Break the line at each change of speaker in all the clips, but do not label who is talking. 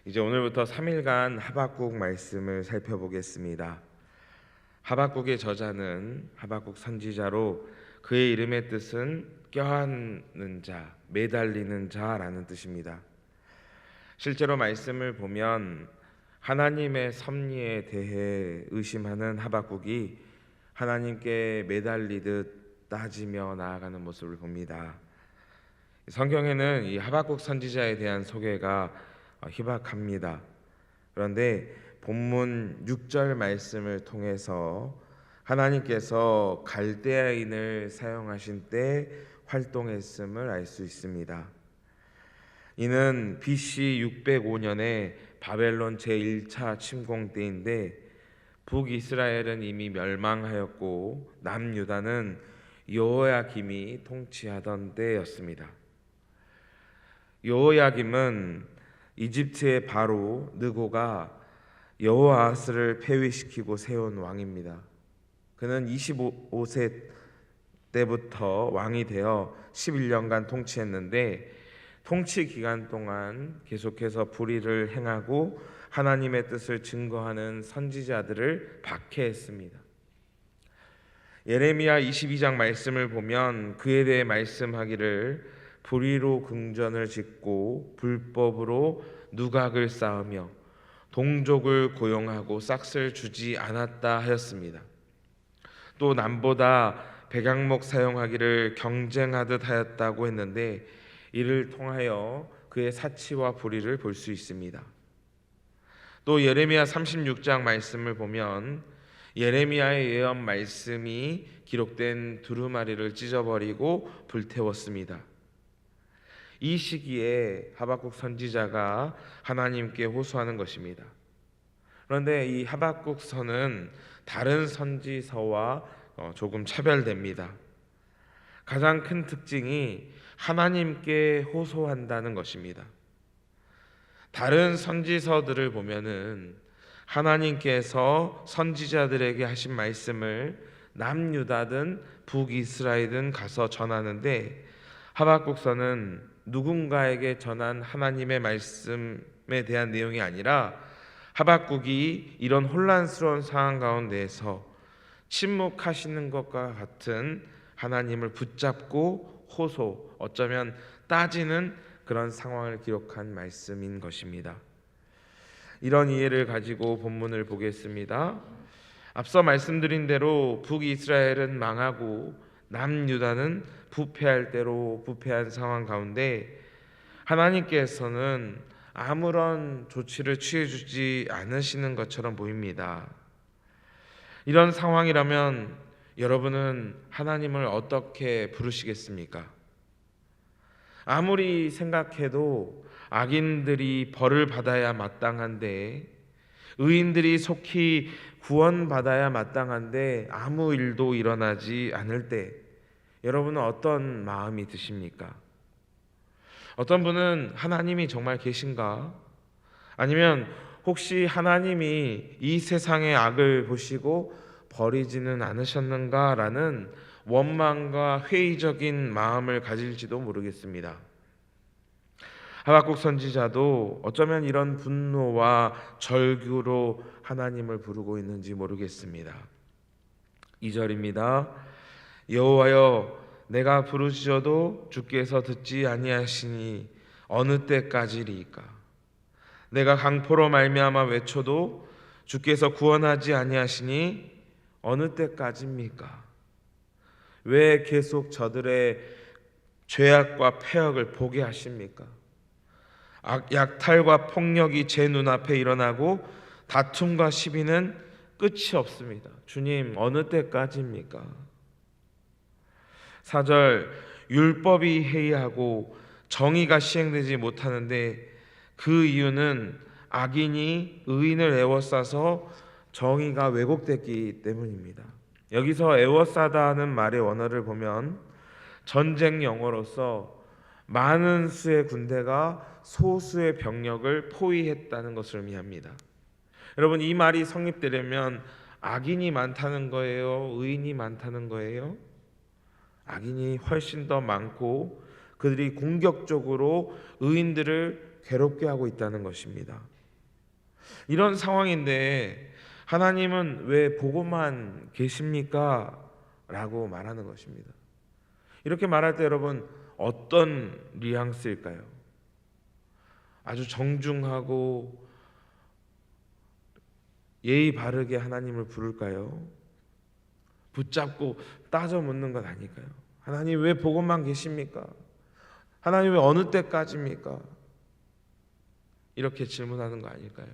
이제 오늘부터 3일간 하박국 말씀을 살펴보겠습니다. 하박국의 저자는 하박국 선지자로 그의 이름의 뜻은 껴안는 자, 매달리는 자라는 뜻입니다. 실제로 말씀을 보면 하나님의 섭리에 대해 의심하는 하박국이 하나님께 매달리듯 따지며 나아가는 모습을 봅니다. 성경에는 이 하박국 선지자에 대한 소개가 희박합니다. 그런데 본문 6절 말씀을 통해서 하나님께서 갈대아인을 사용하신 때 활동했음을 알 수 있습니다. 이는 BC 605년에 바벨론 제1차 침공 때인데 북이스라엘은 이미 멸망하였고 남유다는 여호야김이 통치하던 때였습니다. 여호야김은 이집트의 바로 느고가 여호아하스를 폐위시키고 세운 왕입니다. 그는 25세 때부터 왕이 되어 11년간 통치했는데 통치 기간 동안 계속해서 불의를 행하고 하나님의 뜻을 증거하는 선지자들을 박해했습니다. 예레미야 22장 말씀을 보면 그에 대해 말씀하기를 불의로 궁전을 짓고 불법으로 누각을 쌓으며 동족을 고용하고 싹을 주지 않았다 하였습니다. 또 남보다 백향목 사용하기를 경쟁하듯 하였다고 했는데 이를 통하여 그의 사치와 불의를 볼 수 있습니다. 또 예레미야 36장 말씀을 보면 예레미야의 예언 말씀이 기록된 두루마리를 찢어버리고 불태웠습니다. 이 시기에 하박국 선지자가 하나님께 호소하는 것입니다. 그런데 이 하박국서는 다른 선지서와 조금 차별됩니다. 가장 큰 특징이 하나님께 호소한다는 것입니다. 다른 선지서들을 보면은 하나님께서 선지자들에게 하신 말씀을 남유다든 북이스라엘든 가서 전하는데 하박국서는 누군가에게 전한 하나님의 말씀에 대한 내용이 아니라 하박국이 이런 혼란스러운 상황 가운데에서 침묵하시는 것과 같은 하나님을 붙잡고 호소, 어쩌면 따지는 그런 상황을 기록한 말씀인 것입니다. 이런 이해를 가지고 본문을 보겠습니다. 앞서 말씀드린 대로 북이스라엘은 망하고 남유다는 부패할 대로 부패한 상황 가운데 하나님께서는 아무런 조치를 취해주지 않으시는 것처럼 보입니다. 이런 상황이라면 여러분은 하나님을 어떻게 부르시겠습니까? 아무리 생각해도 악인들이 벌을 받아야 마땅한데 의인들이 속히 구원받아야 마땅한데 아무 일도 일어나지 않을 때 여러분은 어떤 마음이 드십니까? 어떤 분은 하나님이 정말 계신가? 아니면 혹시 하나님이 이 세상의 악을 보시고 버리지는 않으셨는가? 라는 원망과 회의적인 마음을 가질지도 모르겠습니다. 하박국 선지자도 어쩌면 이런 분노와 절규로 하나님을 부르고 있는지 모르겠습니다. 2절입니다. 여호와여 내가 부르짖어도 주께서 듣지 아니하시니 어느 때까지리이까? 내가 강포로 말미암아 외쳐도 주께서 구원하지 아니하시니 어느 때까지입니까? 왜 계속 저들의 죄악과 패역을 보게 하십니까? 약탈과 폭력이 제 눈앞에 일어나고 다툼과 시비는 끝이 없습니다. 주님, 어느 때까지입니까? 4절, 율법이 해이하고 정의가 시행되지 못하는데 그 이유는 악인이 의인을 애워싸서 정의가 왜곡됐기 때문입니다. 여기서 애워싸다는 말의 원어를 보면 전쟁 용어로서 많은 수의 군대가 소수의 병력을 포위했다는 것을 의미합니다. 여러분, 이 말이 성립되려면 악인이 많다는 거예요? 의인이 많다는 거예요? 악인이 훨씬 더 많고 그들이 공격적으로 의인들을 괴롭게 하고 있다는 것입니다. 이런 상황인데 하나님은 왜 보고만 계십니까? 라고 말하는 것입니다. 이렇게 말할 때 여러분 어떤 뉘앙스일까요? 아주 정중하고 예의 바르게 하나님을 부를까요? 붙잡고 따져 묻는 것 아닐까요? 하나님 왜 보고만 계십니까? 하나님 왜 어느 때까지입니까? 이렇게 질문하는 거 아닐까요?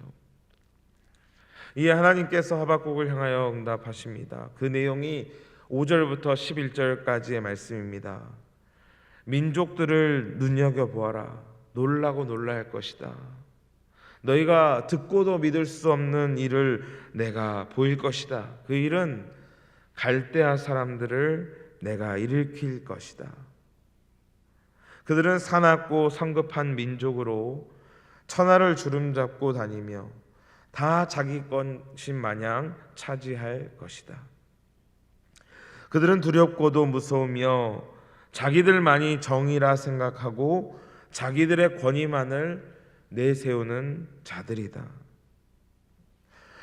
이에 하나님께서 하박국을 향하여 응답하십니다. 그 내용이 5절부터 11절까지의 말씀입니다. 민족들을 눈여겨보아라. 놀라고 놀랄 것이다. 너희가 듣고도 믿을 수 없는 일을 내가 보일 것이다. 그 일은 갈대아 사람들을 내가 일으킬 것이다. 그들은 사납고 성급한 민족으로 천하를 주름잡고 다니며 다 자기 것인 마냥 차지할 것이다. 그들은 두렵고도 무서우며 자기들만이 정의라 생각하고 자기들의 권위만을 내세우는 자들이다.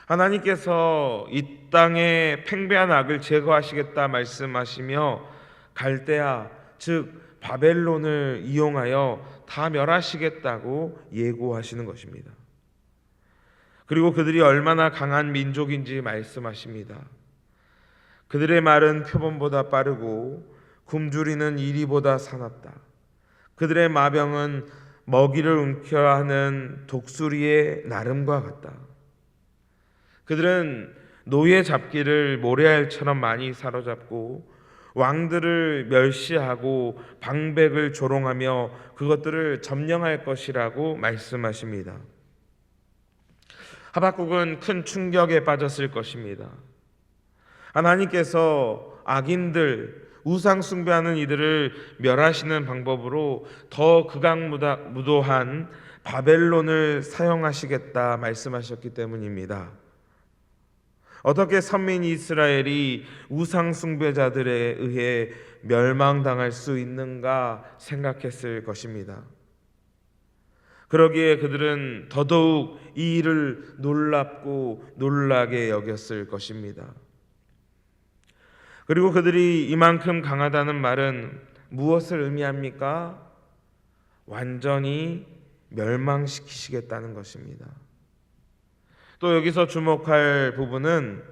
하나님께서 이 땅의 팽배한 악을 제거하시겠다 말씀하시며 갈대아 즉 바벨론을 이용하여 다 멸하시겠다고 예고하시는 것입니다. 그리고 그들이 얼마나 강한 민족인지 말씀하십니다. 그들의 말은 표범보다 빠르고 굶주리는 이리보다 사납다. 그들의 마병은 먹이를 움켜야 하는 독수리의 나름과 같다. 그들은 노예 잡기를 모래알처럼 많이 사로잡고 왕들을 멸시하고 방백을 조롱하며 그것들을 점령할 것이라고 말씀하십니다. 하박국은 큰 충격에 빠졌을 것입니다. 하나님께서 악인들, 우상 숭배하는 이들을 멸하시는 방법으로 더 극악무도한 바벨론을 사용하시겠다 말씀하셨기 때문입니다. 어떻게 선민 이스라엘이 우상 숭배자들에 의해 멸망당할 수 있는가 생각했을 것입니다. 그러기에 그들은 더더욱 이 일을 놀랍고 놀라게 여겼을 것입니다. 그리고 그들이 이만큼 강하다는 말은 무엇을 의미합니까? 완전히 멸망시키시겠다는 것입니다. 또 여기서 주목할 부분은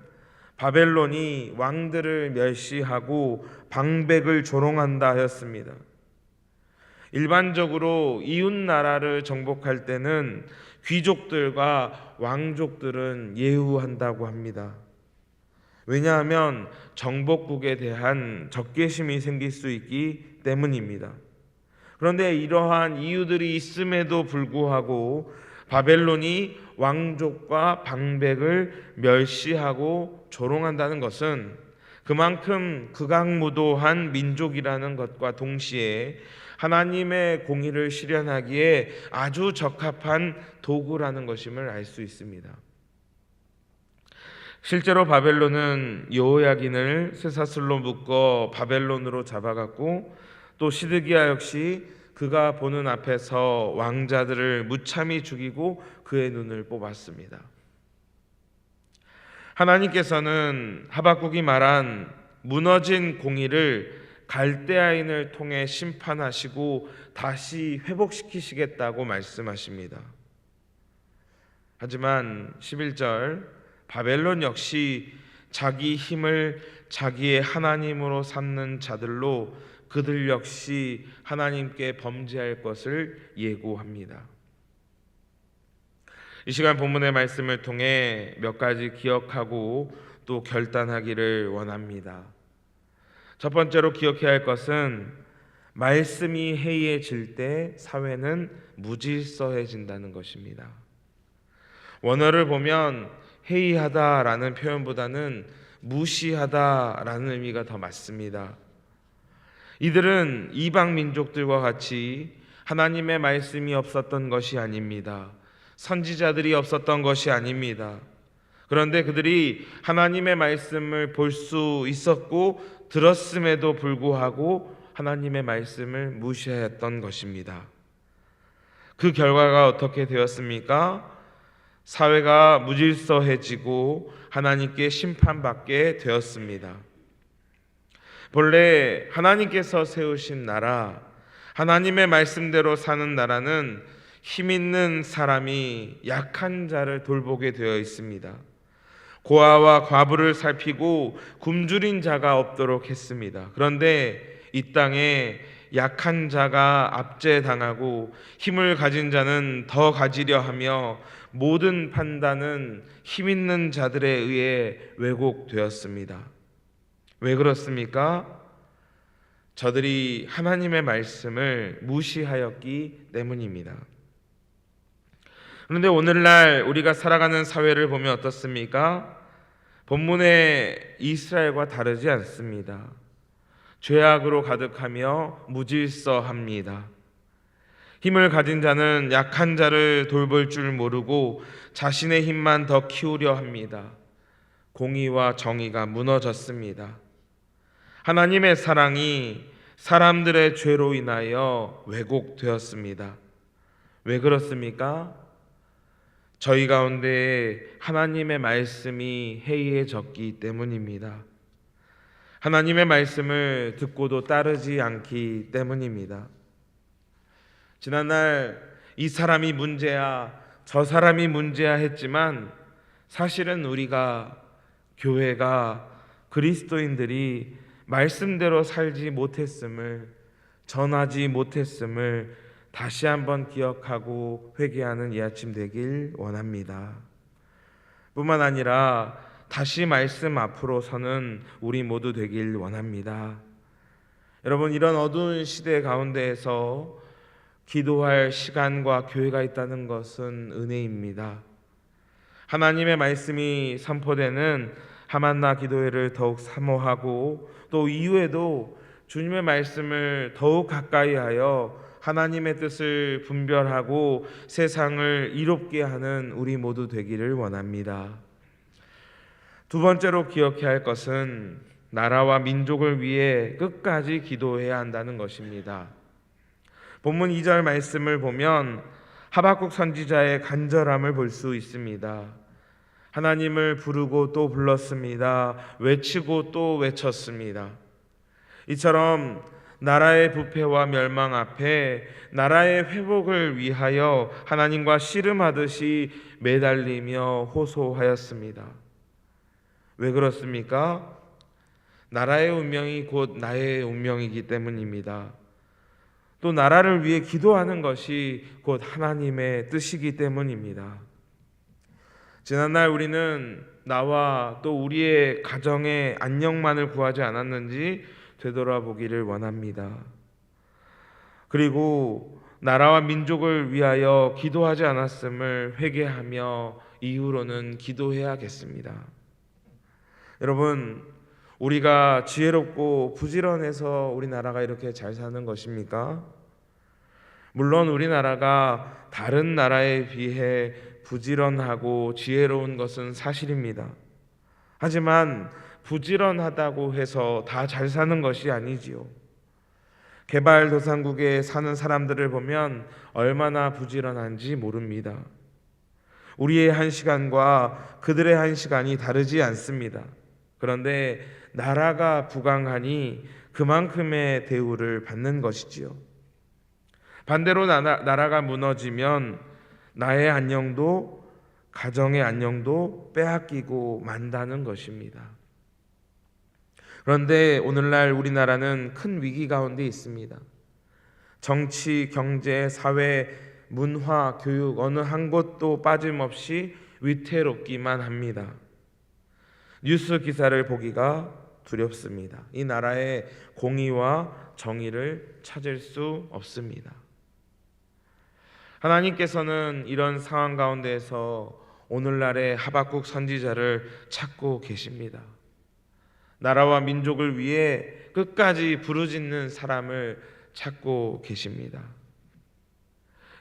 바벨론이 왕들을 멸시하고 방백을 조롱한다 하였습니다. 일반적으로 이웃 나라를 정복할 때는 귀족들과 왕족들은 예우한다고 합니다. 왜냐하면 정복국에 대한 적개심이 생길 수 있기 때문입니다. 그런데 이러한 이유들이 있음에도 불구하고 바벨론이 왕족과 방백을 멸시하고 조롱한다는 것은 그만큼 극악무도한 민족이라는 것과 동시에 하나님의 공의를 실현하기에 아주 적합한 도구라는 것임을 알 수 있습니다. 실제로 바벨론은 여호야긴을 쇠사슬로 묶어 바벨론으로 잡아갔고 또 시드기야 역시 그가 보는 앞에서 왕자들을 무참히 죽이고 그의 눈을 뽑았습니다. 하나님께서는 하박국이 말한 무너진 공의를 갈대아인을 통해 심판하시고 다시 회복시키시겠다고 말씀하십니다. 하지만 11절 바벨론 역시 자기 힘을 자기의 하나님으로 삼는 자들로 그들 역시 하나님께 범죄할 것을 예고합니다. 이 시간 본문의 말씀을 통해 몇 가지 기억하고 또 결단하기를 원합니다. 첫 번째로 기억해야 할 것은 말씀이 해이해질 때 사회는 무질서해진다는 것입니다. 원어를 보면 해이하다라는 표현보다는 무시하다라는 의미가 더 맞습니다. 이들은 이방 민족들과 같이 하나님의 말씀이 없었던 것이 아닙니다. 선지자들이 없었던 것이 아닙니다. 그런데 그들이 하나님의 말씀을 볼 수 있었고 들었음에도 불구하고 하나님의 말씀을 무시했던 것입니다. 그 결과가 어떻게 되었습니까? 사회가 무질서해지고 하나님께 심판받게 되었습니다. 본래 하나님께서 세우신 나라, 하나님의 말씀대로 사는 나라는 힘 있는 사람이 약한 자를 돌보게 되어 있습니다. 고아와 과부를 살피고 굶주린 자가 없도록 했습니다. 그런데 이 땅에 약한 자가 압제당하고 힘을 가진 자는 더 가지려 하며 모든 판단은 힘 있는 자들에 의해 왜곡되었습니다. 왜 그렇습니까? 저들이 하나님의 말씀을 무시하였기 때문입니다. 그런데 오늘날 우리가 살아가는 사회를 보면 어떻습니까? 본문의 이스라엘과 다르지 않습니다. 죄악으로 가득하며 무질서합니다. 힘을 가진 자는 약한 자를 돌볼 줄 모르고 자신의 힘만 더 키우려 합니다. 공의와 정의가 무너졌습니다. 하나님의 사랑이 사람들의 죄로 인하여 왜곡되었습니다. 왜 그렇습니까? 저희 가운데 하나님의 말씀이 해이해졌기 때문입니다. 하나님의 말씀을 듣고도 따르지 않기 때문입니다. 지난날 이 사람이 문제야, 저 사람이 문제야 했지만 사실은 우리가, 교회가, 그리스도인들이 말씀대로 살지 못했음을, 전하지 못했음을 다시 한번 기억하고 회개하는 이 아침 되길 원합니다. 뿐만 아니라 다시 말씀 앞으로 서는 우리 모두 되길 원합니다. 여러분, 이런 어두운 시대 가운데에서 기도할 시간과 교회가 있다는 것은 은혜입니다. 하나님의 말씀이 선포되는 하만나 기도회를 더욱 사모하고 또 이후에도 주님의 말씀을 더욱 가까이 하여 하나님의 뜻을 분별하고 세상을 이롭게 하는 우리 모두 되기를 원합니다. 두 번째로 기억해야 할 것은 나라와 민족을 위해 끝까지 기도해야 한다는 것입니다. 본문 2절 말씀을 보면 하박국 선지자의 간절함을 볼 수 있습니다. 하나님을 부르고 또 불렀습니다. 외치고 또 외쳤습니다. 이처럼 나라의 부패와 멸망 앞에 나라의 회복을 위하여 하나님과 씨름하듯이 매달리며 호소하였습니다. 왜 그렇습니까? 나라의 운명이 곧 나의 운명이기 때문입니다. 또 나라를 위해 기도하는 것이 곧 하나님의 뜻이기 때문입니다. 지난날 우리는 나와 또 우리의 가정의 안녕만을 구하지 않았는지 되돌아보기를 원합니다. 그리고 나라와 민족을 위하여 기도하지 않았음을 회개하며 이후로는 기도해야겠습니다. 여러분, 우리가 지혜롭고 부지런해서 우리나라가 이렇게 잘 사는 것입니까? 물론 우리나라가 다른 나라에 비해 부지런하고 지혜로운 것은 사실입니다. 하지만 부지런하다고 해서 다 잘 사는 것이 아니지요. 개발도상국에 사는 사람들을 보면 얼마나 부지런한지 모릅니다. 우리의 한 시간과 그들의 한 시간이 다르지 않습니다. 그런데 나라가 부강하니 그만큼의 대우를 받는 것이지요. 반대로 나라가 무너지면 나의 안녕도 가정의 안녕도 빼앗기고 만다는 것입니다. 그런데 오늘날 우리나라는 큰 위기 가운데 있습니다. 정치, 경제, 사회, 문화, 교육 어느 한 곳도 빠짐없이 위태롭기만 합니다. 뉴스 기사를 보기가 두렵습니다. 이 나라의 공의와 정의를 찾을 수 없습니다. 하나님께서는 이런 상황 가운데에서 오늘날의 하박국 선지자를 찾고 계십니다. 나라와 민족을 위해 끝까지 부르짖는 사람을 찾고 계십니다.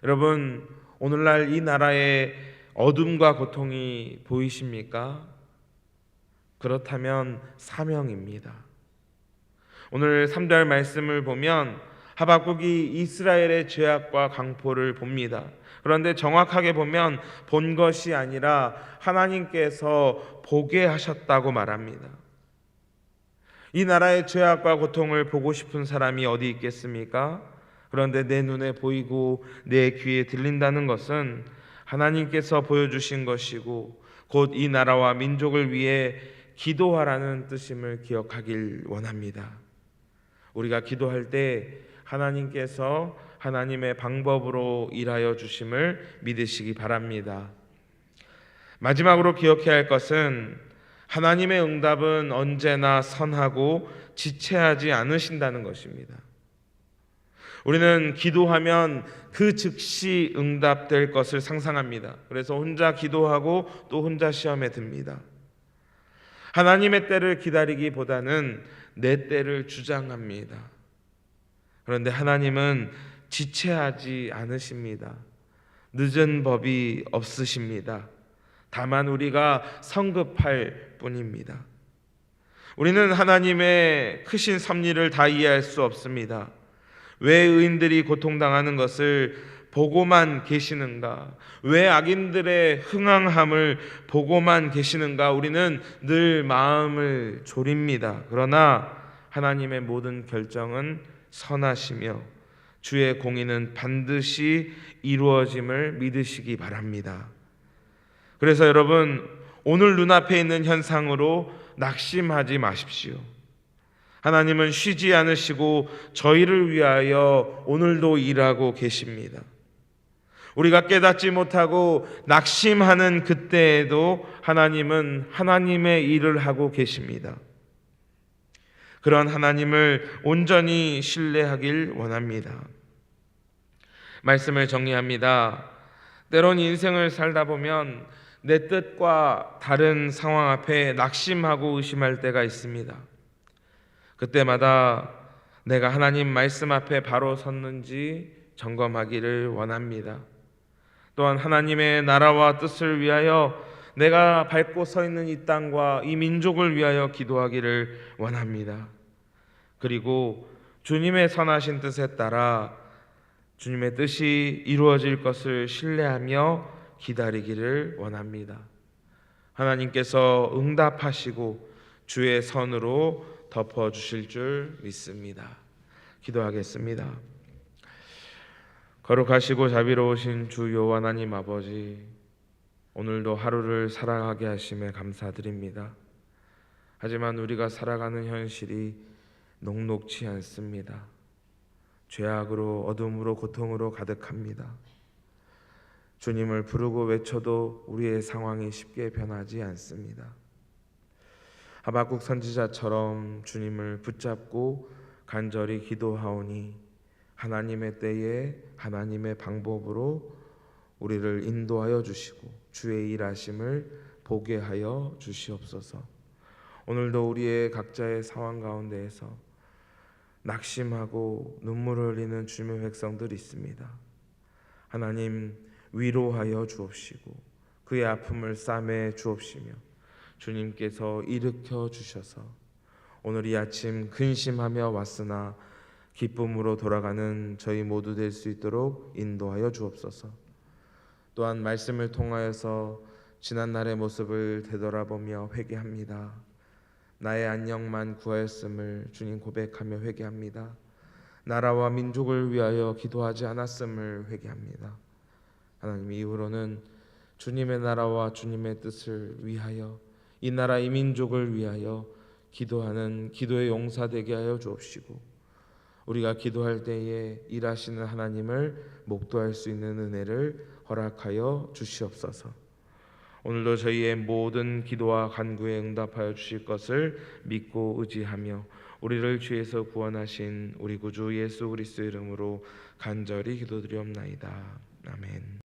여러분, 오늘날 이 나라의 어둠과 고통이 보이십니까? 그렇다면 사명입니다. 오늘 3절 말씀을 보면 하박국이 이스라엘의 죄악과 강포를 봅니다. 그런데 정확하게 보면 본 것이 아니라 하나님께서 보게 하셨다고 말합니다. 이 나라의 죄악과 고통을 보고 싶은 사람이 어디 있겠습니까? 그런데 내 눈에 보이고 내 귀에 들린다는 것은 하나님께서 보여주신 것이고 곧 이 나라와 민족을 위해 기도하라는 뜻임을 기억하길 원합니다. 우리가 기도할 때 하나님께서 하나님의 방법으로 일하여 주심을 믿으시기 바랍니다. 마지막으로 기억해야 할 것은 하나님의 응답은 언제나 선하고 지체하지 않으신다는 것입니다. 우리는 기도하면 그 즉시 응답될 것을 상상합니다. 그래서 혼자 기도하고 또 혼자 시험에 듭니다. 하나님의 때를 기다리기보다는 내 때를 주장합니다. 그런데 하나님은 지체하지 않으십니다. 늦은 법이 없으십니다. 다만 우리가 성급할 뿐입니다. 우리는 하나님의 크신 섭리를 다 이해할 수 없습니다. 왜 의인들이 고통당하는 것을 보고만 계시는가? 왜 악인들의 흥황함을 보고만 계시는가? 우리는 늘 마음을 졸입니다. 그러나 하나님의 모든 결정은 선하시며 주의 공의는 반드시 이루어짐을 믿으시기 바랍니다. 그래서 여러분, 오늘 눈앞에 있는 현상으로 낙심하지 마십시오. 하나님은 쉬지 않으시고 저희를 위하여 오늘도 일하고 계십니다. 우리가 깨닫지 못하고 낙심하는 그때에도 하나님은 하나님의 일을 하고 계십니다. 그런 하나님을 온전히 신뢰하길 원합니다. 말씀을 정리합니다. 때론 인생을 살다 보면 내 뜻과 다른 상황 앞에 낙심하고 의심할 때가 있습니다. 그때마다 내가 하나님 말씀 앞에 바로 섰는지 점검하기를 원합니다. 또한 하나님의 나라와 뜻을 위하여 내가 밟고 서 있는 이 땅과 이 민족을 위하여 기도하기를 원합니다. 그리고 주님의 선하신 뜻에 따라 주님의 뜻이 이루어질 것을 신뢰하며 기다리기를 원합니다. 하나님께서 응답하시고 주의 선으로 덮어주실 줄 믿습니다. 기도하겠습니다. 거룩하시고 자비로우신 주 여호와 하나님 아버지, 오늘도 하루를 살아가게 하심에 감사드립니다. 하지만 우리가 살아가는 현실이 녹록치 않습니다. 죄악으로, 어둠으로, 고통으로 가득합니다. 주님을 부르고 외쳐도 우리의 상황이 쉽게 변하지 않습니다. 하박국 선지자처럼 주님을 붙잡고 간절히 기도하오니 하나님의 때에 하나님의 방법으로 우리를 인도하여 주시고 주의 일하심을 보게 하여 주시옵소서. 오늘도 우리의 각자의 상황 가운데에서 낙심하고 눈물을 흘리는 주님의 백성들이 있습니다. 하나님 위로하여 주옵시고 그의 아픔을 싸매 주옵시며 주님께서 일으켜 주셔서 오늘 이 아침 근심하며 왔으나 기쁨으로 돌아가는 저희 모두 될 수 있도록 인도하여 주옵소서. 또한 말씀을 통하여서 지난날의 모습을 되돌아보며 회개합니다. 나의 안녕만 구하였음을 주님 고백하며 회개합니다. 나라와 민족을 위하여 기도하지 않았음을 회개합니다. 하나님, 이후로는 주님의 나라와 주님의 뜻을 위하여 이 나라 이 민족을 위하여 기도하는 기도의 용사 되게 하여 주옵시고 우리가 기도할 때에 일하시는 하나님을 목도할 수 있는 은혜를 허락하여 주시옵소서. 오늘도 저희의 모든 기도와 간구에 응답하여 주실 것을 믿고 의지하며 우리를 죄에서 구원하신 우리 구주 예수 그리스도의 이름으로 간절히 기도드리옵나이다. 아멘.